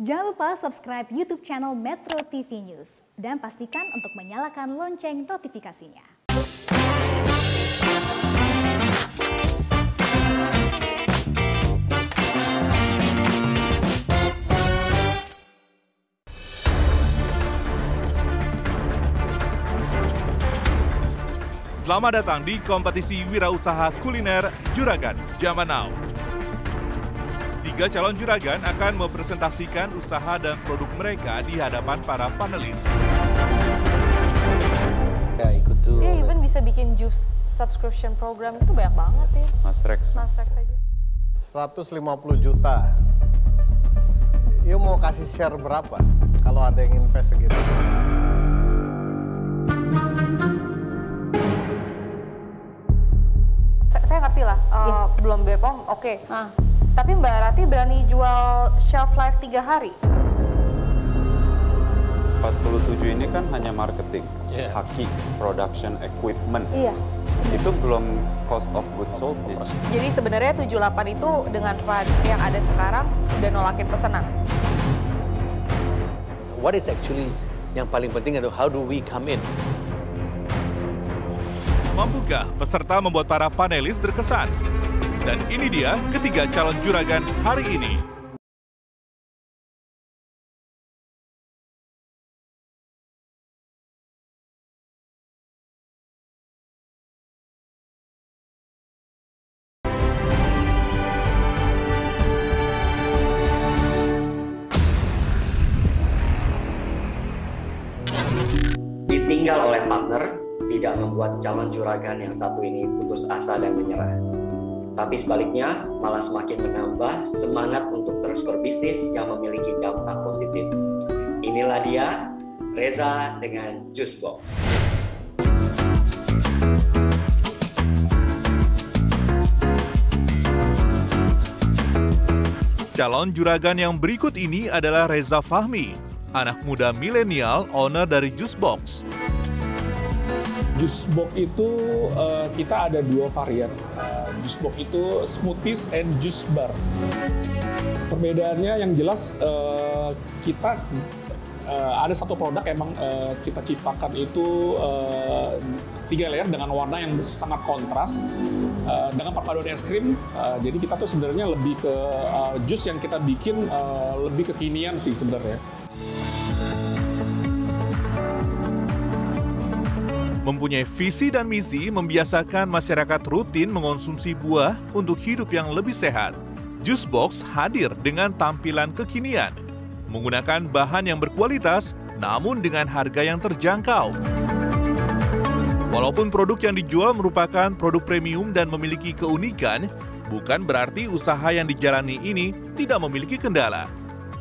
Jangan lupa subscribe YouTube channel Metro TV News dan pastikan untuk menyalakan lonceng notifikasinya. Selamat datang di kompetisi wirausaha kuliner Juragan Zaman Now. 3 calon juragan akan mempresentasikan usaha dan produk mereka di hadapan para panelis. Ya, ikut tuh. Dia even bisa bikin Joops subscription program, itu banyak banget ya. Mas Rex aja. 150 juta. Yuk mau kasih share berapa kalau ada yang invest segitu? Saya ngerti lah, belum Bepom, oke. Tapi Mbak Rati berani jual shelf life 3 hari? 47 ini kan hanya marketing, haki, production, equipment. Iya. Itu belum cost of goods sold. Jadi sebenarnya 78 itu dengan produk yang ada sekarang udah nolakin pesanan. What is actually yang paling penting adalah how do we come in? Mampukah peserta membuat para panelis terkesan? Dan ini dia ketiga calon juragan hari ini. Ditinggal oleh partner tidak membuat calon juragan yang satu ini putus asa dan menyerah. Tapi sebaliknya, malah semakin menambah semangat untuk terus berbisnis yang memiliki dampak positif. Inilah dia, Reza dengan Juicebox. Calon juragan yang berikut ini adalah Reza Fahmi, anak muda milenial owner dari Juicebox. Juicebox itu kita ada 2 varian. Juicebox itu smoothies and juice bar. Perbedaannya yang jelas kita ada satu produk emang kita ciptakan itu 3 layer dengan warna yang sangat kontras dengan perpaduan es krim. Jadi kita tuh sebenarnya lebih ke jus yang kita bikin lebih kekinian sih sebenarnya. Mempunyai visi dan misi membiasakan masyarakat rutin mengonsumsi buah untuk hidup yang lebih sehat. Juicebox hadir dengan tampilan kekinian, menggunakan bahan yang berkualitas namun dengan harga yang terjangkau. Walaupun produk yang dijual merupakan produk premium dan memiliki keunikan, bukan berarti usaha yang dijalani ini tidak memiliki kendala.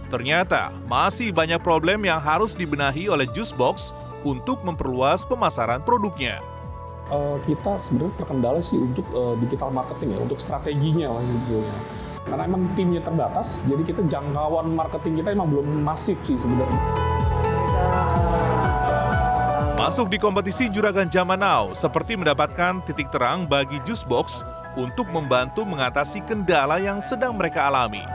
Ternyata masih banyak problem yang harus dibenahi oleh Juicebox untuk memperluas pemasaran produknya. Kita sebenarnya terkendala sih untuk digital marketing ya, untuk strateginya lah sebetulnya. Karena emang timnya terbatas, jadi kita jangkauan marketing kita emang belum masif sih sebenarnya. Masuk di kompetisi Juragan Zaman Now seperti mendapatkan titik terang bagi Juicebox untuk membantu mengatasi kendala yang sedang mereka alami.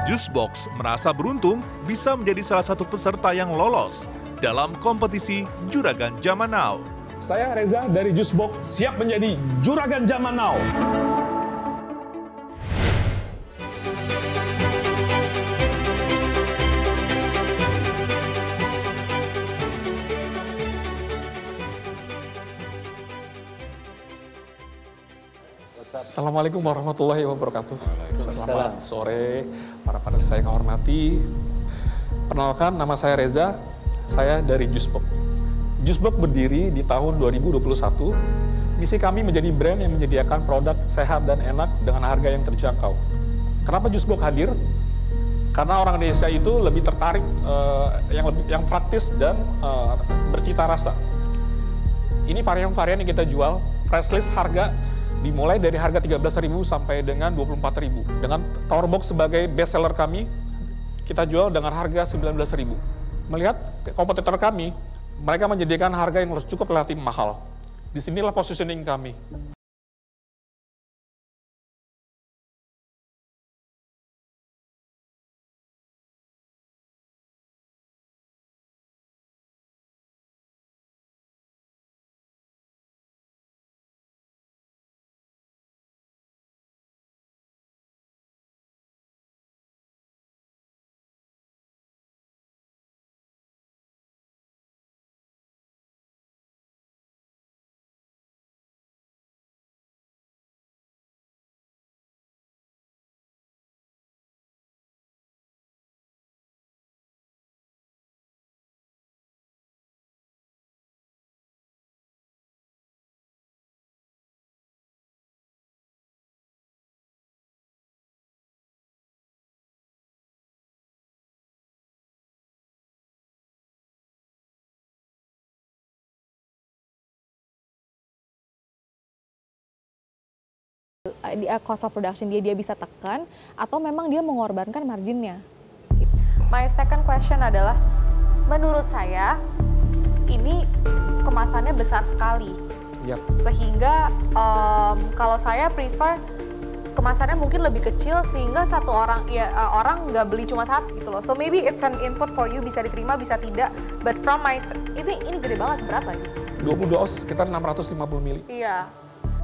Juicebox merasa beruntung bisa menjadi salah satu peserta yang lolos dalam kompetisi Juragan Zaman Now. Saya Reza dari Juicebox, siap menjadi Juragan Zaman Now. Assalamualaikum warahmatullahi wabarakatuh. Selamat sore, para panelis saya hormati. Perkenalkan, nama saya Reza. Saya dari Juicebox. Juicebox berdiri di tahun 2021. Misi kami menjadi brand yang menyediakan produk sehat dan enak dengan harga yang terjangkau. Kenapa Juicebox hadir? Karena orang Indonesia itu lebih tertarik yang praktis dan bercita rasa. Ini varian-varian yang kita jual, fresh list harga dimulai dari harga 13.000 sampai dengan 24.000. Dengan Tower Box sebagai best seller kami, kita jual dengan harga 19.000. Melihat kompetitor kami, mereka menyediakan harga yang cukup relatif mahal. Disinilah positioning kami. cost of production dia bisa tekan, atau memang dia mengorbankan marginnya. My second question adalah, menurut saya ini kemasannya besar sekali. Sehingga kalau saya prefer kemasannya mungkin lebih kecil sehingga satu orang orang nggak beli cuma satu gitu loh. So maybe it's an input for you, bisa diterima bisa tidak. But from my ini gede banget, berapa nih? 22 oz sekitar 650 mili. Iya.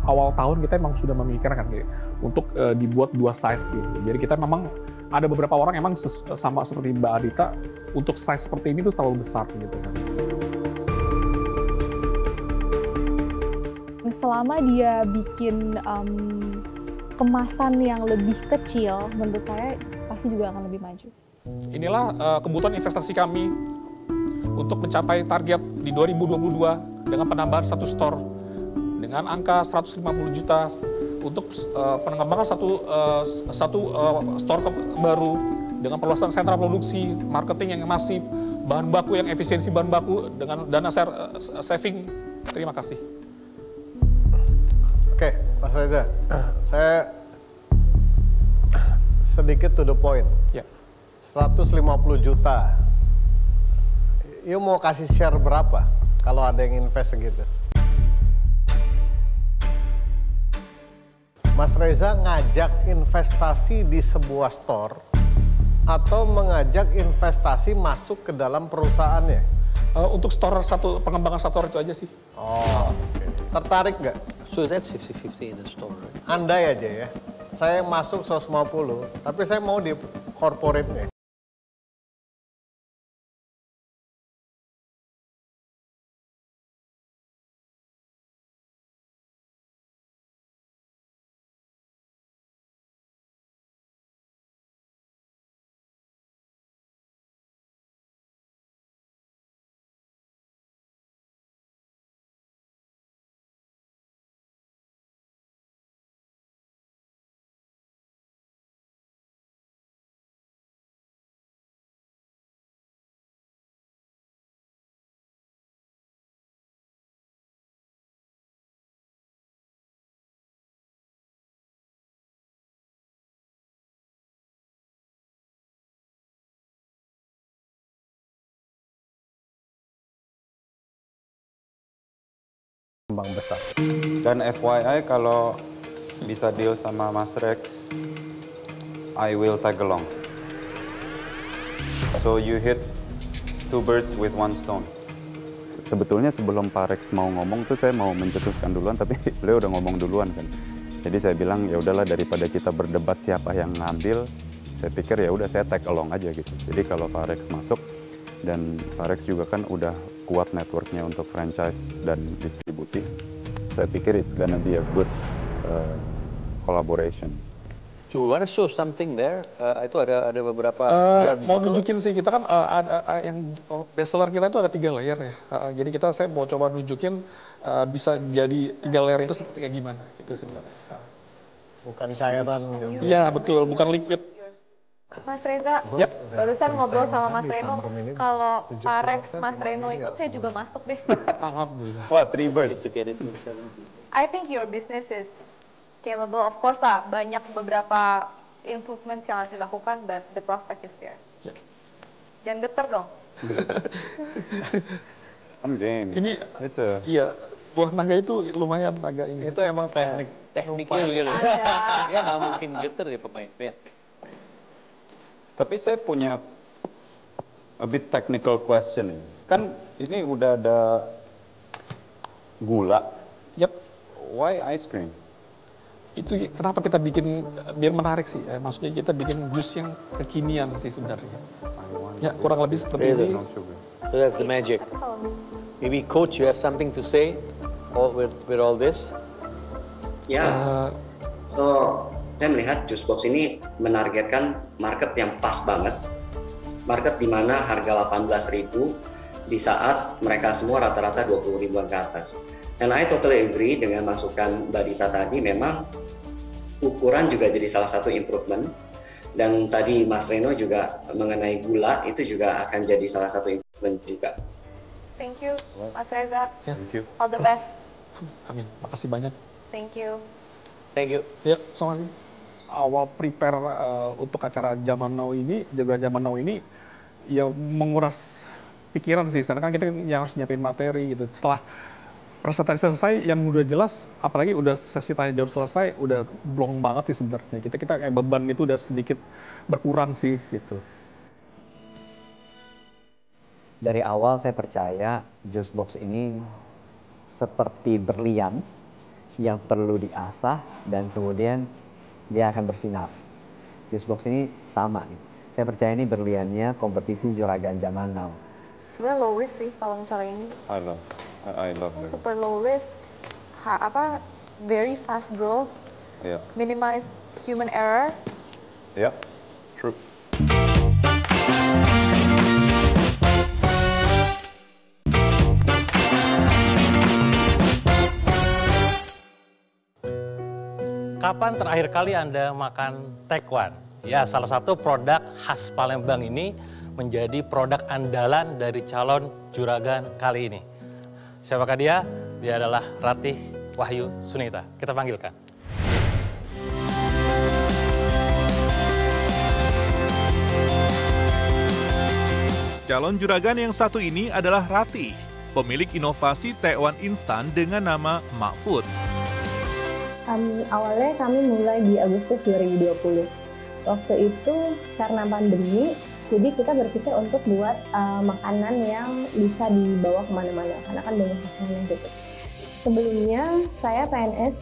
Awal tahun kita emang sudah memikirkan gitu, untuk dibuat 2 size gitu. Jadi kita memang ada beberapa orang emang sama seperti Mbak Adita, untuk size seperti ini tuh terlalu besar gitu kan. Selama dia bikin kemasan yang lebih kecil, menurut saya pasti juga akan lebih maju. Inilah kebutuhan investasi kami untuk mencapai target di 2022 dengan penambahan 1 store dengan angka 150 juta untuk pengembangan satu store baru dengan perluasan sentra produksi, marketing yang masif, bahan baku yang efisiensi bahan baku dengan dana saving. Terima kasih. Oke, Mas Reza, saya sedikit to the point. 150 juta, you mau kasih share berapa kalau ada yang invest segitu? Mas Reza ngajak investasi di sebuah store atau mengajak investasi masuk ke dalam perusahaannya? Untuk store pengembangan store itu aja sih. Oh, okay. Tertarik nggak? So that's 50-50 in the store, right? Andai aja ya, saya masuk 150, tapi saya mau di corporate-nya. Besar. Dan FYI kalau bisa deal sama Mas Rex, I will tag along. So you hit 2 birds with 1 stone. Sebetulnya sebelum Pak Rex mau ngomong tuh saya mau mencetuskan duluan, tapi beliau udah ngomong duluan kan. Jadi saya bilang ya udahlah, daripada kita berdebat siapa yang ngambil, saya pikir ya udah saya tag along aja gitu. Jadi kalau Pak Rex masuk, dan Pak Rex juga kan udah kuat networknya untuk franchise dan distribusi, saya pikir it's gonna be a good collaboration. Do you want to show something there? Itu ada beberapa. Mau nunjukin sih, kita kan ada yang bestseller kita itu ada 3 layer ya. Jadi saya mau coba nunjukin bisa jadi 3 layer itu seperti kayak gimana gitu sebenarnya. Bukan cairan. Iya betul, bukan liquid. Mas Reza, barusan ngobrol sama Mas Reno, kalau Pak Rex, Mas Reno ikut, saya juga masuk deh. Alhamdulillah. Wah, 3 birds. I think your business is scalable. Of course lah, banyak beberapa improvements yang harus dilakukan, but the prospect is there. Jangan geter dong. I'm game. Ini, iya, buah naga itu lumayan naga ini. Itu emang tekniknya gitu. Ya nggak mungkin geter ya pemain. Tapi saya punya a bit technical question. Kan ini udah ada gula. Yep. Why ice cream? Itu kenapa kita bikin biar menarik sih. Maksudnya kita bikin jus yang kekinian sih sebenarnya. Ya kurang lebih seperti ini. So that's the magic. Maybe Coach, you have something to say with all this? Ya. So saya melihat Juicebox ini menargetkan market yang pas banget. Market di mana harga 18.000 di saat mereka semua rata-rata 20 ribuan ke atas. And I totally agree dengan masukan Mbak Dita tadi, memang ukuran juga jadi salah satu improvement. Dan tadi Mas Reno juga mengenai gula, itu juga akan jadi salah satu improvement juga. Thank you, Mas Reza. Thank you. All the best. Amin, makasih banyak. Thank you. Thank you. Ya, sama sih. Awal prepare untuk acara Zaman Now ini, Jagoan Zaman Now ini, ya menguras pikiran sih. Karena kan kita yang harus nyiapin materi gitu. Setelah presentasi selesai, yang udah jelas, apalagi udah sesi tanya jawab selesai, udah blong banget sih sebenarnya. Kita kayak beban itu udah sedikit berkurang sih gitu. Dari awal saya percaya Juicebox ini seperti berlian yang perlu diasah dan kemudian dia akan bersinar. Juicebox ini sama nih. Saya percaya ini berliannya kompetisi Juragan Zaman Now. Sebenarnya low risk sih kalau misalnya ini. I love it. Super low risk, very fast growth, minimize human error. Yeah, true. Kapan terakhir kali Anda makan tekwan? Ya, salah satu produk khas Palembang ini menjadi produk andalan dari calon juragan kali ini. Siapakah dia? Dia adalah Ratih Wahyu Sunita. Kita panggilkan. Calon juragan yang satu ini adalah Ratih, pemilik inovasi tekwan instan dengan nama Makfood. Awalnya kami mulai di Agustus 2020. Waktu itu karena pandemi, jadi kita berpikir untuk buat makanan yang bisa dibawa kemana-mana, karena kan banyak pesanan yang tutup. Sebelumnya saya PNS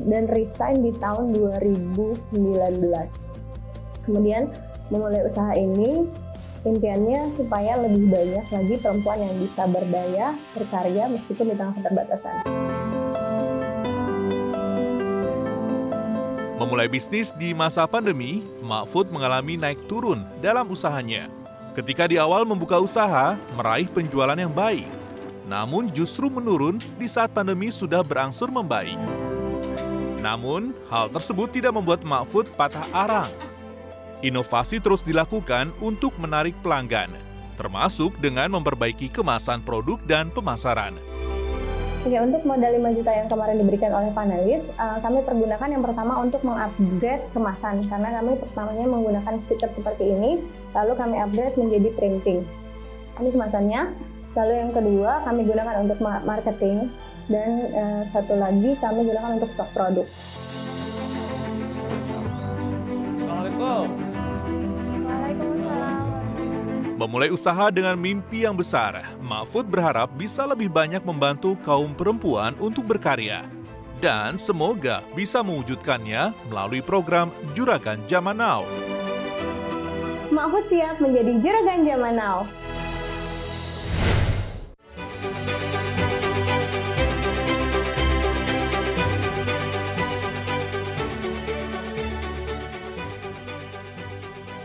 dan resign di tahun 2019. Kemudian memulai usaha ini, impiannya supaya lebih banyak lagi perempuan yang bisa berdaya, berkarya meskipun di tengah keterbatasan. Memulai bisnis di masa pandemi, Makfood mengalami naik turun dalam usahanya. Ketika di awal membuka usaha, meraih penjualan yang baik. Namun justru menurun di saat pandemi sudah berangsur membaik. Namun, hal tersebut tidak membuat Makfood patah arang. Inovasi terus dilakukan untuk menarik pelanggan, termasuk dengan memperbaiki kemasan produk dan pemasaran. Oke, untuk modal 5 juta yang kemarin diberikan oleh panelis, kami pergunakan yang pertama untuk mengupgrade kemasan, karena kami pertamanya menggunakan stiker seperti ini, lalu kami upgrade menjadi printing. Ini kemasannya. Lalu yang kedua kami gunakan untuk marketing, dan satu lagi kami gunakan untuk stok produk. Assalamualaikum. Memulai usaha dengan mimpi yang besar, Makfood berharap bisa lebih banyak membantu kaum perempuan untuk berkarya. Dan semoga bisa mewujudkannya melalui program Juragan Zaman Now. Makfood siap menjadi Juragan Zaman Now.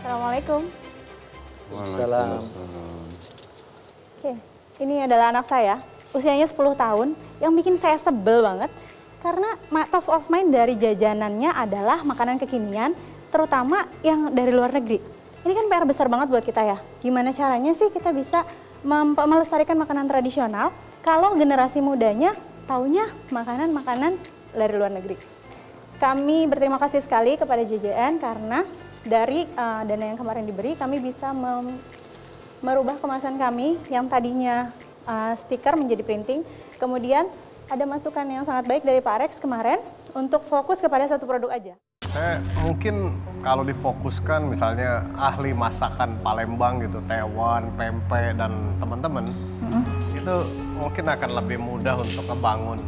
Assalamualaikum. Salam. Oke, ini adalah anak saya, usianya 10 tahun, yang bikin saya sebel banget karena top of mind dari jajanannya adalah makanan kekinian, terutama yang dari luar negeri. Ini kan PR besar banget buat kita ya. Gimana caranya sih kita bisa melestarikan makanan tradisional kalau generasi mudanya taunya makanan-makanan dari luar negeri. Kami berterima kasih sekali kepada JJN karena dari dana yang kemarin diberi, kami bisa merubah kemasan kami yang tadinya stiker menjadi printing. Kemudian ada masukan yang sangat baik dari Pak Rex kemarin untuk fokus kepada satu produk aja. Saya mungkin kalau difokuskan misalnya ahli masakan Palembang gitu, tewan, pempek, dan teman-teman, itu mungkin akan lebih mudah untuk ngebangun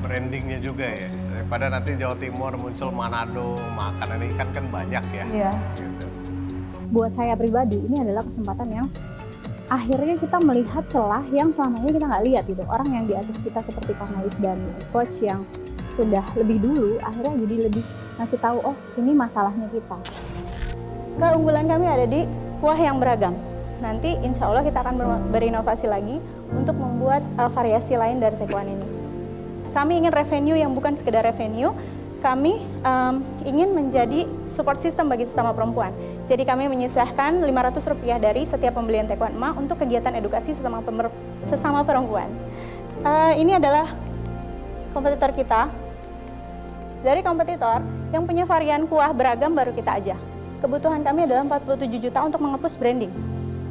brandingnya juga ya, daripada nanti Jawa Timur muncul Manado, makanan ikan kan banyak ya. Iya. Gitu. Buat saya pribadi ini adalah kesempatan yang akhirnya kita melihat celah yang selama ini kita nggak lihat gitu. Orang yang di atas kita seperti panelis dan coach yang sudah lebih dulu, akhirnya jadi lebih ngasih tahu, oh ini masalahnya kita. Keunggulan kami ada di kuah yang beragam. Nanti insya Allah kita akan berinovasi lagi untuk membuat variasi lain dari tekwan ini. Kami ingin revenue yang bukan sekedar revenue, kami ingin menjadi support system bagi sesama perempuan. Jadi kami menyisihkan Rp500 dari setiap pembelian tekwan emak untuk kegiatan edukasi sesama perempuan. Ini adalah kompetitor kita, Dari kompetitor yang punya varian kuah beragam baru kita aja. Kebutuhan kami adalah 47 juta untuk mengepus branding,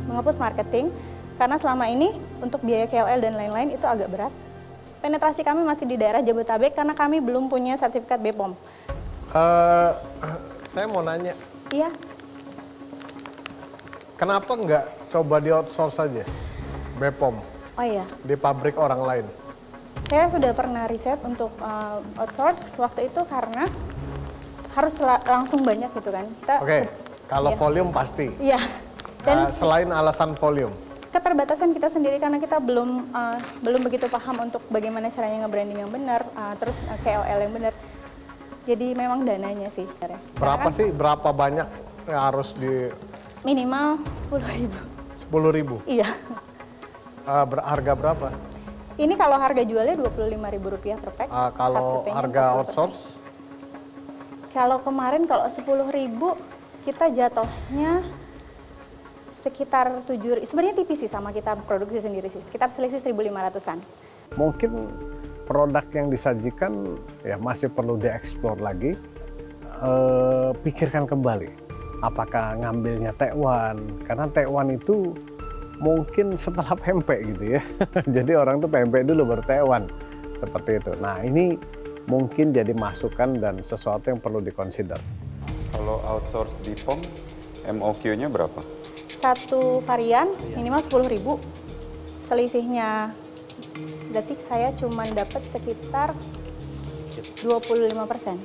mengepus marketing, karena selama ini untuk biaya KOL dan lain-lain itu agak berat. Penetrasi kami masih di daerah Jabodetabek karena kami belum punya sertifikat BPOM. Saya mau nanya. Iya. Kenapa nggak coba di outsource saja BPOM? Oh iya. Di pabrik orang lain? Saya sudah pernah riset untuk outsource waktu itu karena harus langsung banyak gitu kan. Oke, kalau iya. volume pasti. Iya. Dan selain alasan volume? Keterbatasan kita sendiri karena kita belum begitu paham untuk bagaimana caranya nge-branding yang benar, terus KOL yang benar. Jadi memang dananya sih. Berapa sih, berapa banyak yang harus di... Minimal 10.000. 10.000? Iya. Harga berapa? Ini kalau harga jualnya Rp25.000 per pack. Kalau harga outsource? Kalau kemarin kalau 10.000 kita jatuhnya sekitar 7.000. Sebenarnya tipis sih sama kita produksi sendiri sih. Sekitar selisih 1.500-an. Mungkin produk yang disajikan ya masih perlu dieksplor lagi. Pikirkan kembali. Apakah ngambilnya Tekwan? Karena Tekwan itu mungkin setelah pempek gitu ya. Jadi orang tuh pempek dulu baru Tekwan. Seperti itu. Nah ini mungkin jadi masukan dan sesuatu yang perlu dikonsider. Kalau outsource BPOM, MOQ-nya berapa? Satu varian minimal 10.000. Selisihnya berarti saya cuma dapat sekitar 25%.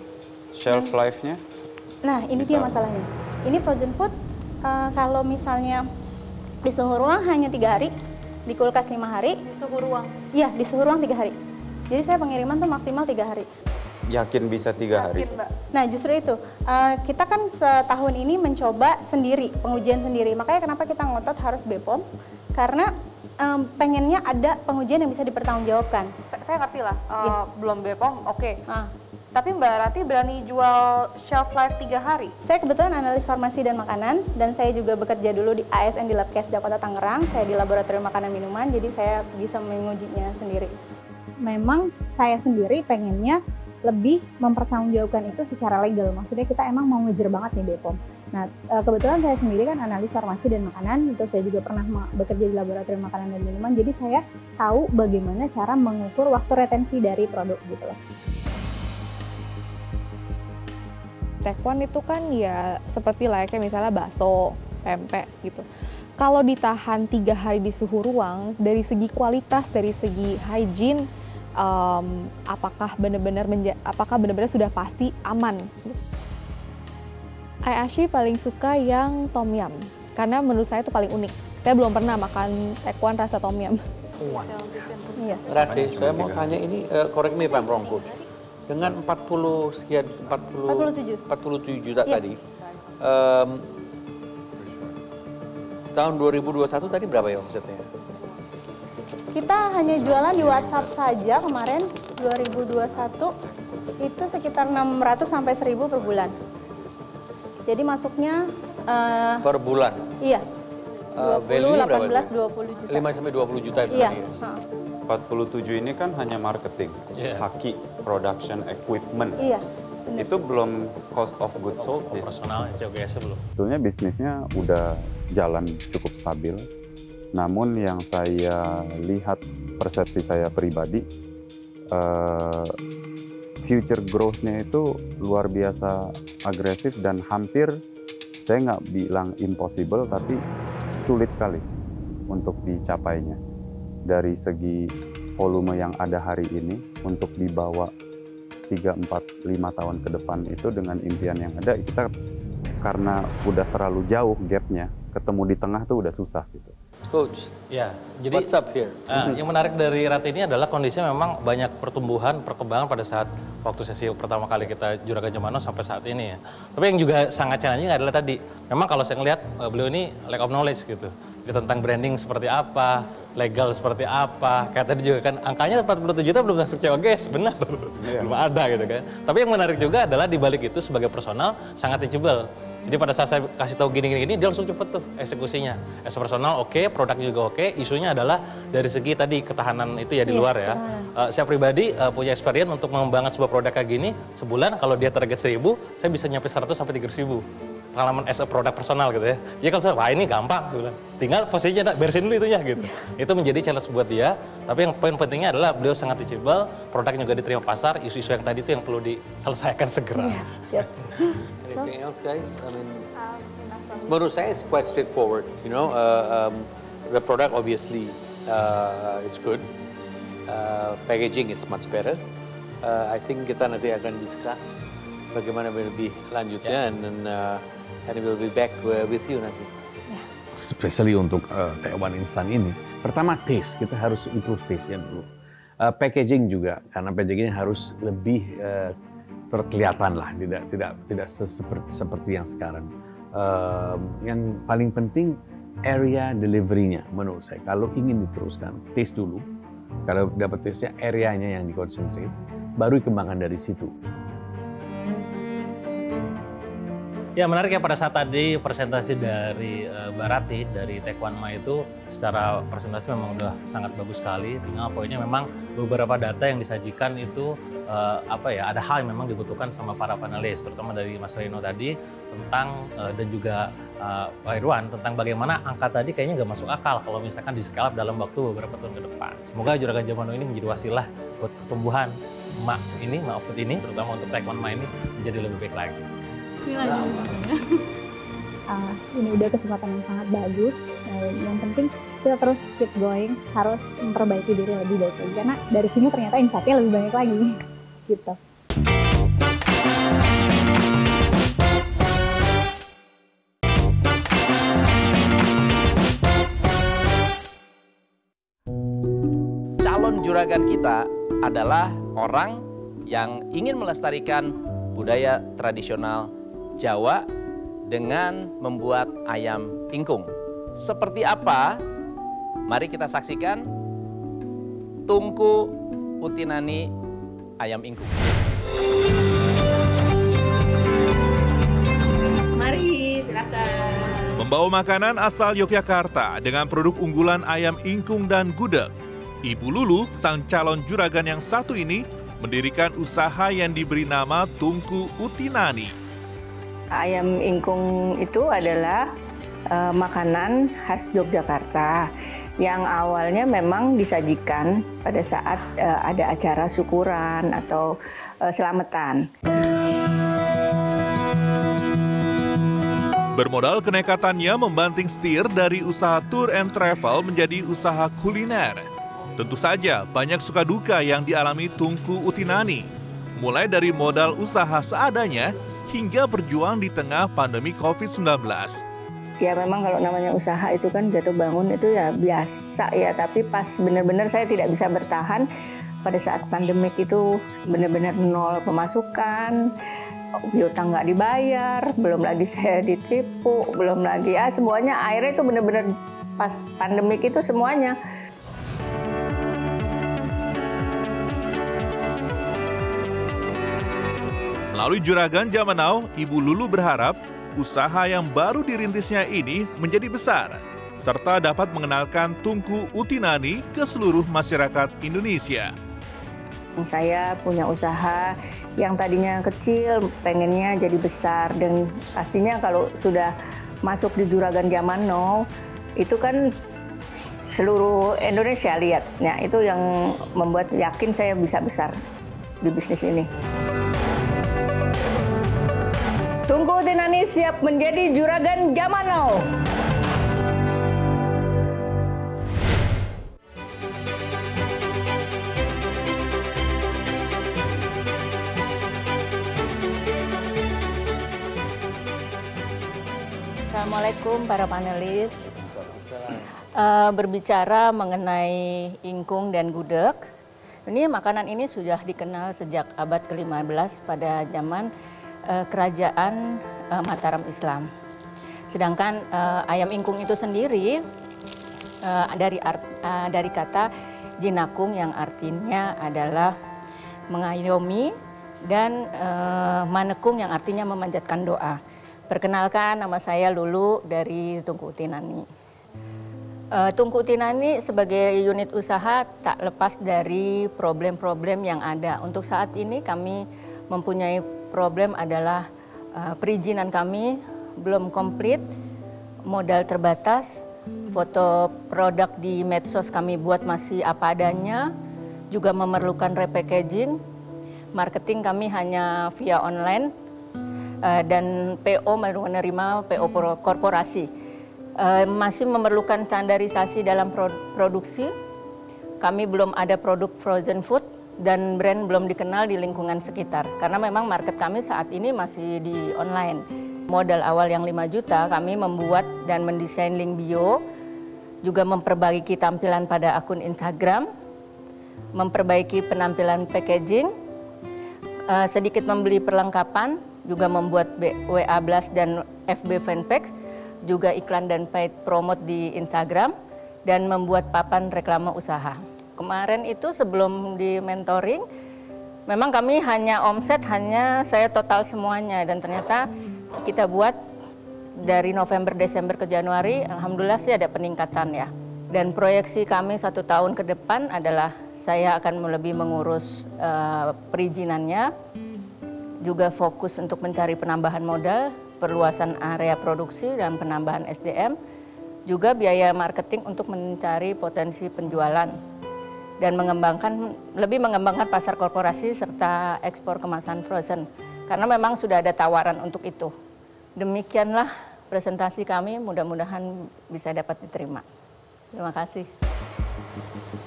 Shelf life-nya? Nah ini dia masalahnya. Ini frozen food kalau misalnya di suhu ruang hanya 3 hari, di kulkas 5 hari. Di suhu ruang? Iya, di suhu ruang 3 hari. Jadi saya pengiriman tuh maksimal 3 hari. Yakin bisa 3 hari? Yakin, Mbak. Nah justru itu, kita kan setahun ini mencoba sendiri, pengujian sendiri. Makanya kenapa kita ngotot harus BPOM, karena pengennya ada pengujian yang bisa dipertanggungjawabkan. Saya ngerti lah, belum BPOM, oke. Tapi Mbak Rati berani jual shelf life 3 hari? Saya kebetulan analis farmasi dan makanan, dan saya juga bekerja dulu di ASN di Labkes Dakota Tangerang. Saya di laboratorium makanan minuman, jadi saya bisa mengujinya sendiri. Memang saya sendiri pengennya lebih mempertanggungjawabkan itu secara legal. Maksudnya kita emang mau ngejar banget nih BPOM. Nah, kebetulan saya sendiri kan analis farmasi dan makanan, itu saya juga pernah bekerja di laboratorium makanan dan minuman, jadi saya tahu bagaimana cara mengukur waktu retensi dari produk gitu loh. Tekwan itu kan ya seperti layaknya misalnya bakso, pempek gitu. Kalau ditahan 3 hari di suhu ruang, dari segi kualitas, dari segi hygiene, apakah benar-benar sudah pasti aman? I actually paling suka yang tom yum, karena menurut saya itu paling unik. Saya belum pernah makan tekwan rasa tom yum. Iya. Rati, saya mau tanya ini, correct me if I'm wrong, Coach. Dengan 47 juta tadi, tahun 2021 tadi berapa ya omsetnya? Kita hanya jualan di WhatsApp saja kemarin 2021 itu sekitar 600 sampai 1.000 per bulan. Jadi masuknya per bulan. Iya. 20, 18, 20 juta. 5 sampai 20 juta itu iya. tadi. 47 ini kan hanya marketing, haki, production equipment. Iya. Itu belum cost of goods sold ya? Operasional, COGS belum. Sebetulnya bisnisnya udah jalan cukup stabil. Namun yang saya lihat, persepsi saya pribadi, future growth-nya itu luar biasa agresif dan hampir, saya nggak bilang impossible, tapi sulit sekali untuk dicapainya. Dari segi volume yang ada hari ini, untuk dibawa 3, 4, 5 tahun ke depan itu dengan impian yang ada, kita karena udah terlalu jauh gap-nya, ketemu di tengah tuh udah susah gitu. Coach, ya, jadi what's up here? Yang menarik dari Rati ini adalah kondisinya memang banyak pertumbuhan, perkembangan pada saat waktu sesi pertama kali kita Juragan Jamano sampai saat ini ya. Tapi yang juga sangat challenging adalah tadi, memang kalau saya ngelihat beliau ini lack of knowledge gitu. Jadi tentang branding seperti apa, legal seperti apa, kayak tadi juga kan angkanya 47 juta belum masuk COGS, benar, belum ada gitu kan. Tapi yang menarik juga adalah di balik itu sebagai personal sangat teachable. Jadi pada saat saya kasih tahu gini-gini, dia langsung cepet tuh eksekusinya. Personal oke, produk juga oke. Isunya adalah dari segi tadi ketahanan itu ya di luar ya. Saya pribadi punya experience untuk mengembangkan sebuah produk kayak gini. Sebulan kalau dia target 1000, saya bisa nyampe 100 sampai 300.000. Pengalaman as a produk personal gitu ya. Jadi kalau saya, wah ini gampang, gitu. Tinggal posisinya beresin dulu itunya gitu. Itu menjadi challenge buat dia. Tapi yang poin pentingnya adalah beliau sangat teachable, produknya juga diterima pasar, isu-isu yang tadi itu yang perlu diselesaikan segera. Siap. Anything else, guys? I mean, menurut saya it's quite straightforward. You know, the product obviously it's good. Packaging is much better. I think kita nanti akan discuss bagaimana lebih lanjutnya, and we'll be back with you nanti. Especially untuk Taiwan instan ini. Pertama taste, kita harus improve taste-nya dulu. Packaging juga, karena packagingnya harus lebih terkelihatan lah, tidak seperti yang sekarang. Yang paling penting area delivery-nya menurut saya. Kalau ingin diteruskan, taste dulu. Kalau dapat taste-nya, area-nya yang dikonsentrate, baru dikembangkan dari situ. Ya menarik ya pada saat tadi presentasi dari Mbak Rati dari Taekwon Ma itu secara presentasi memang udah sangat bagus sekali. Tinggal poinnya memang beberapa data yang disajikan itu ada hal yang memang dibutuhkan sama para panelis, terutama dari Mas Rino tadi tentang dan juga Pak Irwan tentang bagaimana angka tadi kayaknya nggak masuk akal kalau misalkan di scale up dalam waktu beberapa tahun ke depan. Semoga Juragan Zaman Now ini menjadi wasilah buat pertumbuhan mak food ini, terutama untuk Taekwon Ma ini menjadi lebih baik lagi. Ini udah kesempatan yang sangat bagus. Yang penting kita terus keep going, harus memperbaiki diri lebih baik lagi. Karena dari sini ternyata insight-nya lebih banyak lagi. Gitu. Calon juragan kita adalah orang yang ingin melestarikan budaya tradisional Jawa dengan membuat ayam ingkung. Seperti apa? Mari kita saksikan Tungku Utinani ayam ingkung. Mari, silakan. Membawa makanan asal Yogyakarta dengan produk unggulan ayam ingkung dan gudeg. Ibu Lulu, sang calon juragan yang satu ini, mendirikan usaha yang diberi nama Tungku Utinani. Ayam ingkung itu adalah makanan khas Yogyakarta yang awalnya memang disajikan pada saat ada acara syukuran atau selamatan. Bermodal kenekatannya membanting setir dari usaha tour and travel menjadi usaha kuliner. Tentu saja banyak suka duka yang dialami Tungku Utinani. Mulai dari modal usaha seadanya, hingga berjuang di tengah pandemi COVID-19. Ya memang kalau namanya usaha itu kan jatuh bangun itu ya biasa ya, tapi pas benar-benar saya tidak bisa bertahan pada saat pandemik itu benar-benar nol pemasukan, piutang nggak dibayar, belum lagi saya ditipu, belum lagi semuanya akhirnya itu benar-benar pas pandemik itu semuanya. Melalui Juragan Zaman Now, Ibu Lulu berharap usaha yang baru dirintisnya ini menjadi besar, serta dapat mengenalkan Tungku Utinani ke seluruh masyarakat Indonesia. Saya punya usaha yang tadinya kecil, pengennya jadi besar, dan pastinya kalau sudah masuk di Juragan Zaman Now, itu kan seluruh Indonesia lihat. Nah, itu yang membuat yakin saya bisa besar di bisnis ini. Tungku Utinani siap menjadi Juragan Zaman Now. Assalamualaikum para panelis. Berbicara mengenai ingkung dan gudeg, makanan ini sudah dikenal sejak abad ke-15 pada zaman kerajaan Mataram Islam. Sedangkan ayam ingkung itu sendiri dari kata jinakung yang artinya adalah mengayomi dan manekung yang artinya memanjatkan doa. Perkenalkan, nama saya Lulu dari Tungku Utinani. Tungku Utinani sebagai unit usaha tak lepas dari problem-problem yang ada. Untuk saat ini kami mempunyai problem adalah perizinan kami belum komplit, modal terbatas, foto produk di medsos kami buat masih apa adanya, juga memerlukan repackaging, marketing kami hanya via online, dan PO menerima PO korporasi. Masih memerlukan standarisasi dalam produksi. Kami belum ada produk frozen food dan brand belum dikenal di lingkungan sekitar. Karena memang market kami saat ini masih di online. Modal awal yang 5 juta kami membuat dan mendesain link bio, juga memperbaiki tampilan pada akun Instagram, memperbaiki penampilan packaging, sedikit membeli perlengkapan, juga membuat WA Blast dan FB fanpage, juga iklan dan paid promote di Instagram, dan membuat papan reklame usaha. Kemarin itu sebelum di mentoring, memang kami hanya omset, hanya saya total semuanya, dan ternyata kita buat dari November, Desember ke Januari, alhamdulillah sih ada peningkatan ya. Dan proyeksi kami 1 tahun ke depan adalah saya akan lebih mengurus perizinannya, juga fokus untuk mencari penambahan modal, perluasan area produksi dan penambahan SDM, juga biaya marketing untuk mencari potensi penjualan dan lebih mengembangkan pasar korporasi serta ekspor kemasan frozen, karena memang sudah ada tawaran untuk itu. Demikianlah presentasi kami, mudah-mudahan bisa dapat diterima. Terima kasih.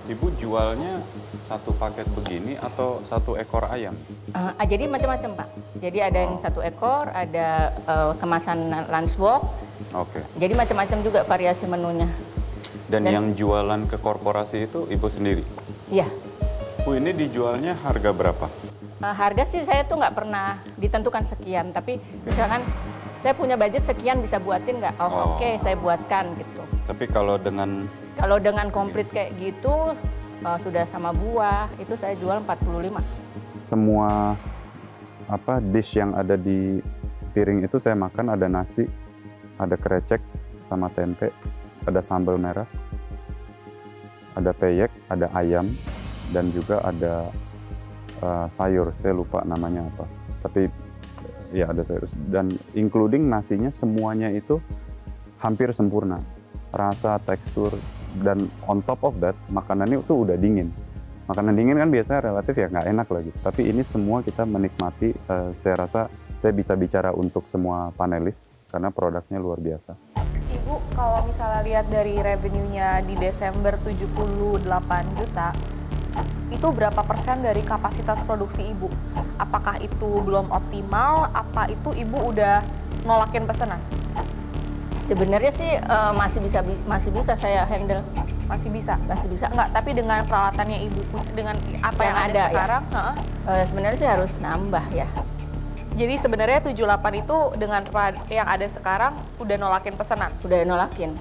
Ibu jualnya 1 paket begini atau 1 ekor ayam? Jadi macam-macam Pak. Jadi ada yang 1 ekor, ada kemasan lunchbox. Oke. Jadi macam-macam juga variasi menunya. Dan yang jualan ke korporasi itu Ibu sendiri? Iya. Bu, ini dijualnya harga berapa? Harga sih saya tuh nggak pernah ditentukan sekian, tapi misalkan saya punya budget sekian bisa buatin nggak? Oke, saya buatkan gitu. Tapi kalau dengan komplit kayak gitu, sudah sama buah, itu saya jual 45. Semua dish yang ada di piring itu saya makan, ada nasi, ada krecek sama tempe, ada sambal merah, ada peyek, ada ayam, dan juga ada sayur, saya lupa namanya apa. Tapi ya ada sayur, dan including nasinya semuanya itu hampir sempurna. Rasa, tekstur, dan on top of that, makanannya itu udah dingin. Makanan dingin kan biasanya relatif ya nggak enak lagi. Tapi ini semua kita menikmati, saya rasa saya bisa bicara untuk semua panelis, karena produknya luar biasa. Ibu, kalau misalnya lihat dari revenue-nya di Desember 78 juta, itu berapa persen dari kapasitas produksi Ibu? Apakah itu belum optimal, apa itu Ibu udah nolakin pesanan? Sebenarnya sih masih bisa saya handle. Masih bisa? Masih bisa. Enggak, tapi dengan peralatannya Ibu, dengan apa yang ada sekarang? Ya? Sebenarnya sih harus nambah ya. Jadi sebenarnya 78 itu dengan yang ada sekarang udah nolakin pesanan? Udah nolakin.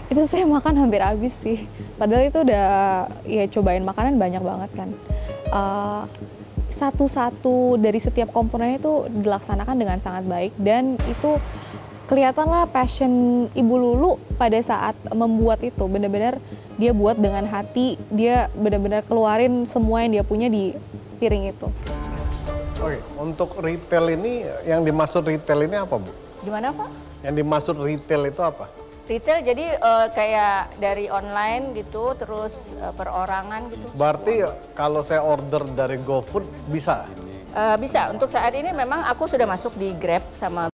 Itu saya makan hampir habis sih. Padahal itu udah ya cobain makanan banyak banget kan. Satu-satu dari setiap komponen itu dilaksanakan dengan sangat baik, dan itu kelihatanlah passion Ibu Lulu pada saat membuat itu. Benar-benar dia buat dengan hati, dia benar-benar keluarin semua yang dia punya di piring itu. Oke, untuk retail ini, yang dimaksud retail ini apa Bu? Gimana Pak? Yang dimaksud retail itu apa? Retail jadi kayak dari online gitu, terus perorangan gitu. Berarti kalau saya order dari GoFood bisa? Bisa, untuk saat ini memang aku sudah masuk di Grab sama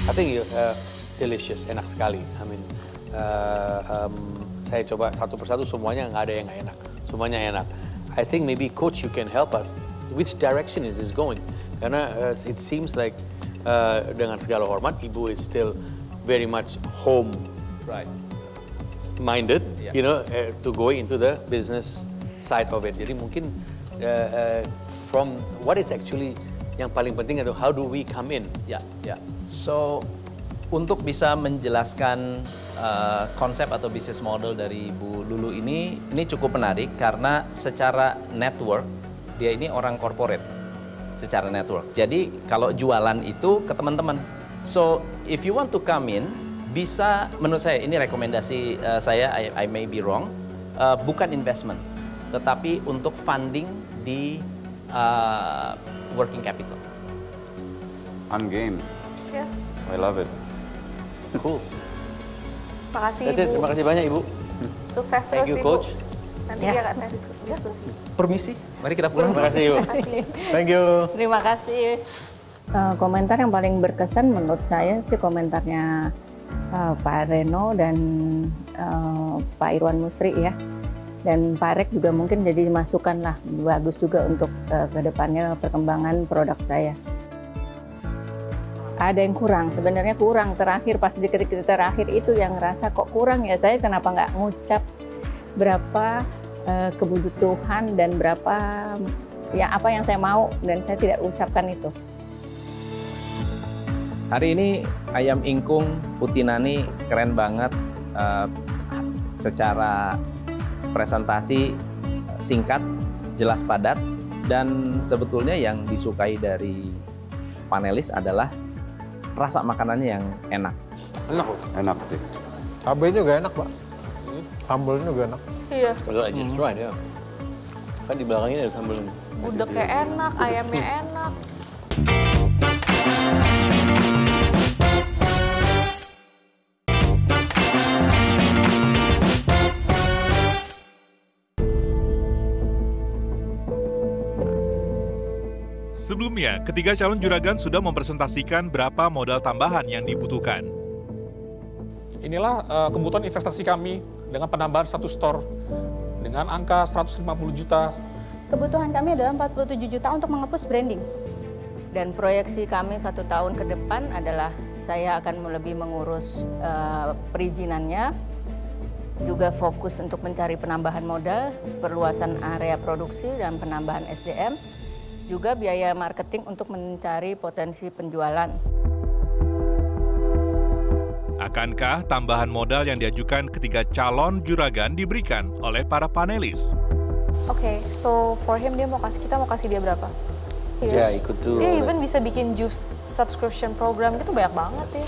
I think delicious, enak sekali. I mean, saya coba satu persatu semuanya nggak ada yang nggak enak, semuanya enak. I think maybe coach you can help us. Which direction is this going? Karena it seems like dengan segala hormat, Ibu is still very much home minded, you know, to go into the business side of it. Jadi mungkin from what is actually yang paling penting itu how do we come in? So untuk bisa menjelaskan konsep atau bisnis model dari Bu Lulu ini cukup menarik karena secara network dia ini orang corporate secara network. Jadi kalau jualan itu ke teman-teman. So if you want to come in, bisa menurut saya ini rekomendasi saya, I may be wrong, bukan investment, tetapi untuk funding di working capital. I'm game. Yeah. I love it. Cool. Makasih Ibu. Terima kasih banyak Ibu. Sukses terus Ibu. Coach. Nanti dia akan diskusi. Permisi, mari kita pulang. Terima kasih Ibu. Thank you. Terima kasih. Komentar yang paling berkesan menurut saya sih komentarnya Pak Reno dan Pak Irwan Musri ya. Dan Pak Rek juga mungkin jadi masukan lah, bagus juga untuk kedepannya perkembangan produk saya. Ada yang kurang, sebenarnya kurang. Terakhir pas di ketik terakhir itu yang ngerasa kok kurang ya, saya kenapa nggak ngucap berapa kebutuhan dan berapa ya apa yang saya mau, dan saya tidak ucapkan itu. Hari ini ayam ingkung Putinani keren banget, secara presentasi singkat, jelas padat, dan sebetulnya yang disukai dari panelis adalah rasa makanannya yang enak. Enak kok. Enak sih. Cabenya juga enak, Pak. Sambalnya juga enak. Iya. Well, I just tried ya. Kan di belakangnya ada sambal. Udeknya enak, ayamnya enak. Sebelumnya, ketiga calon juragan sudah mempresentasikan berapa modal tambahan yang dibutuhkan. Inilah kebutuhan investasi kami dengan penambahan 1 store dengan angka 150 juta. Kebutuhan kami adalah 47 juta untuk menghapus branding. Dan proyeksi kami 1 tahun ke depan adalah saya akan lebih mengurus perizinannya, juga fokus untuk mencari penambahan modal, perluasan area produksi dan penambahan SDM, juga biaya marketing untuk mencari potensi penjualan. Akankah tambahan modal yang diajukan ketiga calon juragan diberikan oleh para panelis? Oke, so for him dia mau kasih dia berapa? Ya, ikut tuh. Dia even bisa bikin juice subscription program gitu, banyak banget ya.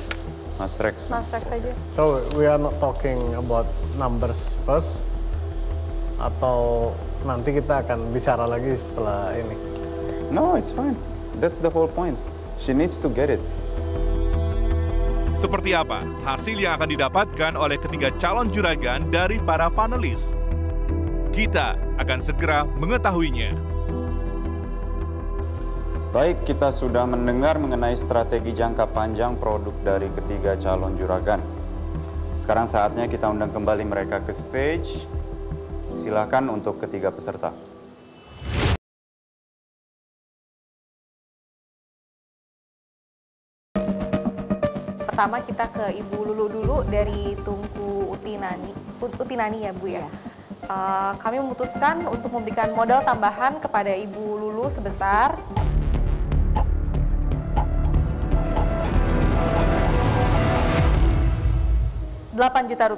Mas Rex. Mas Rex aja. So we are not talking about numbers first, atau nanti kita akan bicara lagi setelah ini? No, it's fine. That's the whole point. She needs to get it. Seperti apa hasil yang akan didapatkan oleh ketiga calon juragan dari para panelis? Kita akan segera mengetahuinya. Baik, kita sudah mendengar mengenai strategi jangka panjang produk dari ketiga calon juragan. Sekarang saatnya kita undang kembali mereka ke stage. Silakan untuk ketiga peserta. Pertama kita ke Ibu Lulu dulu dari Tungku Utinani ya Bu ya. Kami memutuskan untuk memberikan modal tambahan kepada Ibu Lulu sebesar Rp8 juta.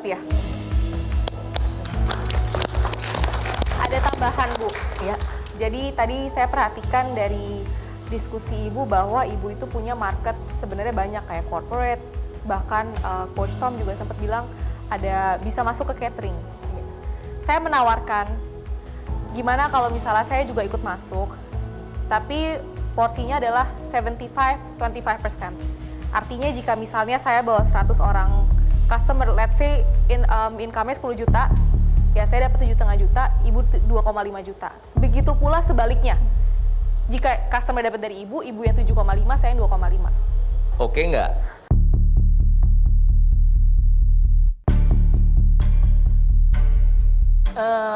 Ada tambahan Bu. Ya. Jadi tadi saya perhatikan dari diskusi Ibu bahwa Ibu itu punya market sebenarnya banyak kayak corporate, bahkan Coach Tom juga sempat bilang ada bisa masuk ke catering. Saya menawarkan gimana kalau misalnya saya juga ikut masuk, tapi porsinya adalah 75-25%. Artinya jika misalnya saya bawa 100 orang customer, let's say income-nya 10 juta, ya saya dapat 7,5 juta, Ibu 2,5 juta. Begitu pula sebaliknya. Jika customer dapat dari Ibu yang 7,5, saya yang 2,5. Oke nggak?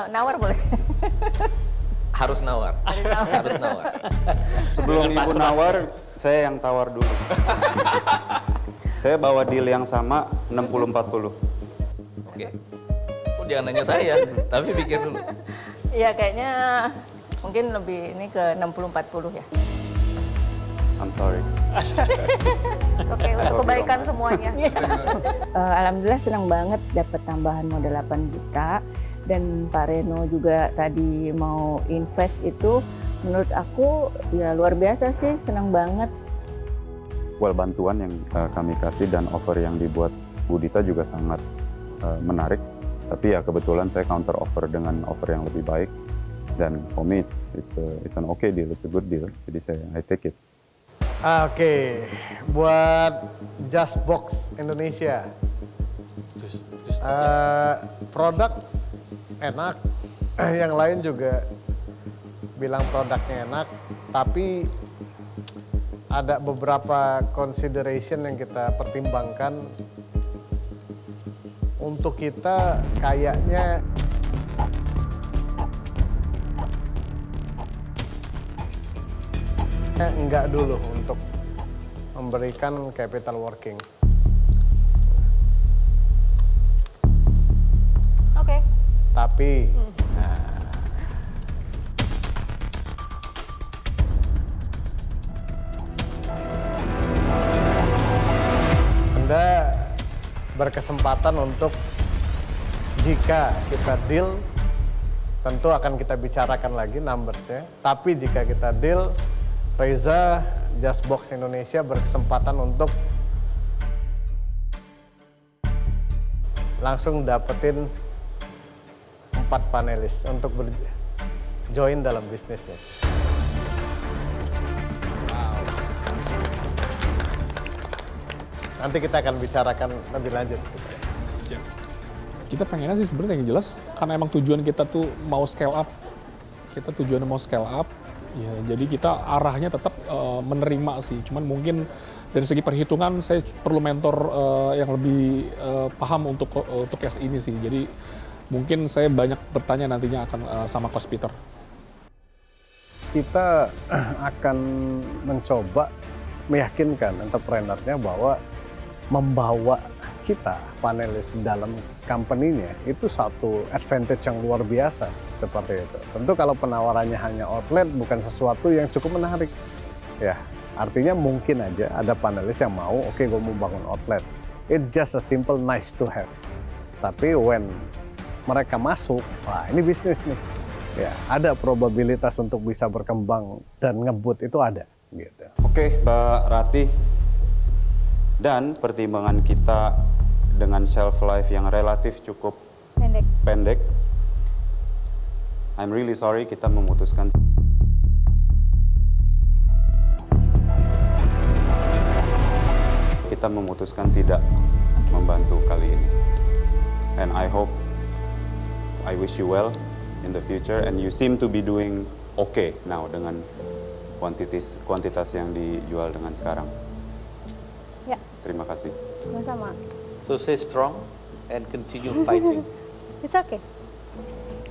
Nawar boleh. Harus nawar. Harus nawar. Sebelum Ibu nawar, saya yang tawar dulu. Saya bawa deal yang sama 60-40. Oke. Oh, jangan nanya saya, tapi pikir dulu. Iya, kayaknya mungkin lebih ini ke 60-40 ya. I'm sorry. Oke, untuk kebaikan semuanya. Alhamdulillah senang banget dapat tambahan modal 8 juta. Dan Pak Reno juga tadi mau invest itu, menurut aku ya luar biasa sih, senang banget. Well, bantuan yang kami kasih dan offer yang dibuat Bu Dita juga sangat menarik. Tapi ya kebetulan saya counter offer dengan offer yang lebih baik. Dan for me it's an okay deal, it's a good deal. Jadi I take it. Oke, buat Just Box Indonesia. Produk enak, yang lain juga bilang produknya enak, tapi ada beberapa consideration yang kita pertimbangkan. Untuk kita kayaknya enggak dulu untuk memberikan capital working. Oke. Tapi Anda berkesempatan untuk, jika kita deal, tentu akan kita bicarakan lagi numbersnya. Tapi jika kita deal, Reza, Just Box Indonesia berkesempatan untuk langsung dapetin 4 panelis untuk join dalam bisnisnya. Nanti kita akan bicarakan lebih lanjut. Kita pengennya sih sebenarnya yang jelas, karena emang tujuan kita tuh mau scale up. Kita tujuannya mau scale up, ya jadi kita arahnya tetap menerima sih. Cuman mungkin dari segi perhitungan saya perlu mentor yang lebih paham untuk case ini sih. Jadi mungkin saya banyak bertanya nantinya akan sama Coach Peter. Kita akan mencoba meyakinkan entrepreneurnya bahwa membawa kita panelis dalam company-nya itu satu advantage yang luar biasa seperti itu. Tentu kalau penawarannya hanya outlet bukan sesuatu yang cukup menarik. Ya, artinya mungkin aja ada panelis yang mau, oke, gue mau bangun outlet. It's just a simple nice to have. Tapi when mereka masuk, wah ini bisnis nih. Ya, ada probabilitas untuk bisa berkembang dan ngebut itu ada. Gitu. Oke, Mbak Rati. Dan pertimbangan kita dengan shelf life yang relatif cukup pendek. I'm really sorry kita memutuskan tidak membantu kali ini. And I wish you well in the future, and you seem to be doing okay now dengan kuantitas yang dijual dengan sekarang. Ya. Terima kasih. Sama-sama. So stay strong and continue fighting. It's okay.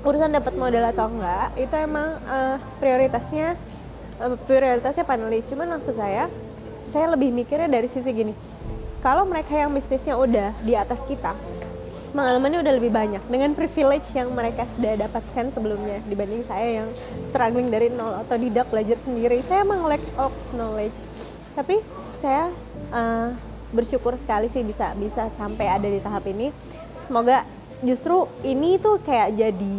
Urusan dapat modal atau enggak, itu emang prioritasnya panelis. Cuman maksud saya lebih mikirnya dari sisi gini. Kalau mereka yang bisnisnya udah di atas kita, pengalamannya udah lebih banyak dengan privilege yang mereka sudah dapatkan sebelumnya dibanding saya yang struggling dari nol atau otodidak belajar sendiri. Saya emang lack of knowledge. Tapi saya bersyukur sekali sih bisa sampai ada di tahap ini. Semoga justru ini tuh kayak jadi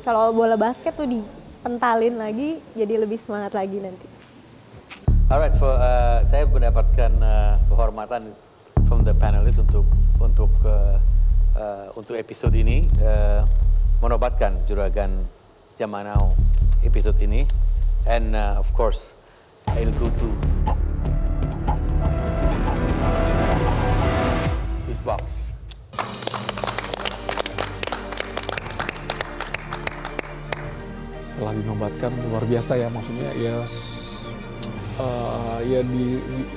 kalau bola basket tuh dipentalin lagi jadi lebih semangat lagi nanti. Alright, saya mendapatkan kehormatan from the panelists untuk episode ini menobatkan Juragan Zaman Now episode ini, and of course I'll go to Just Box. Setelah dinobatkan luar biasa ya, maksudnya ya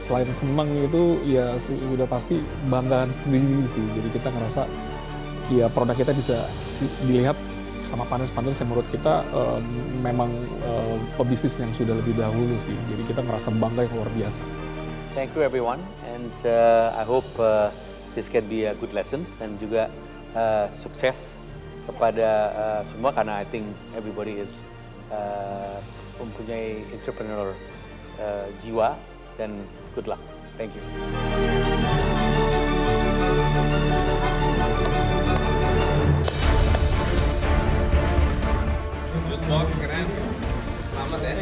selain senang itu ya udah pasti banggaan sendiri sih. Jadi kita ngerasa ya produk kita bisa dilihat sama partner-partner yang menurut kita memang pebisnis yang sudah lebih dahulu sih. Jadi kita ngerasa bangga yang luar biasa. Thank you everyone, and I hope this can be a good lessons and juga sukses kepada semua, karena I think everybody is mempunyai entrepreneur jiwa, dan good luck. Thank you. Juicebox keren, selamat ya.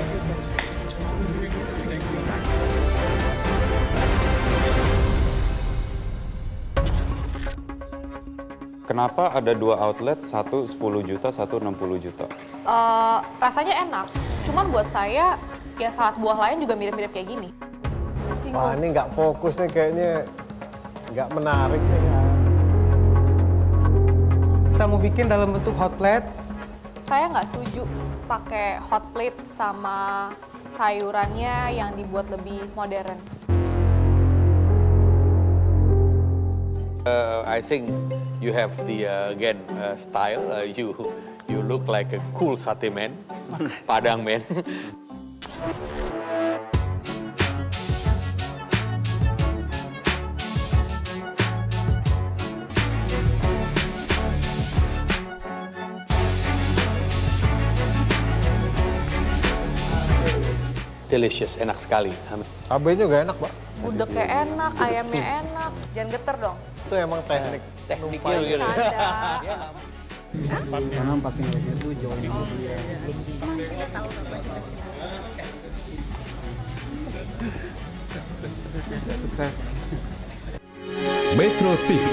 Kenapa ada 2 outlet, satu 10 juta, satu 60 juta? Rasanya enak, cuman buat saya ya salad buah lain juga mirip-mirip kayak gini. Wah, ini nggak fokus nih kayaknya, nggak menarik nih. Kita mau bikin dalam bentuk hot plate. Saya nggak setuju pakai hot plate sama sayurannya yang dibuat lebih modern. I think you have the again style. You look like a cool sate man, Padang man. Delicious, enak sekali. Cabenya juga enak, Pak. Gudegnya enak, ayamnya enak. Jangan geter dong. Itu emang teknik. Tekniknya gitu. Karena passing rate-nya itu jauh lebih Metro TV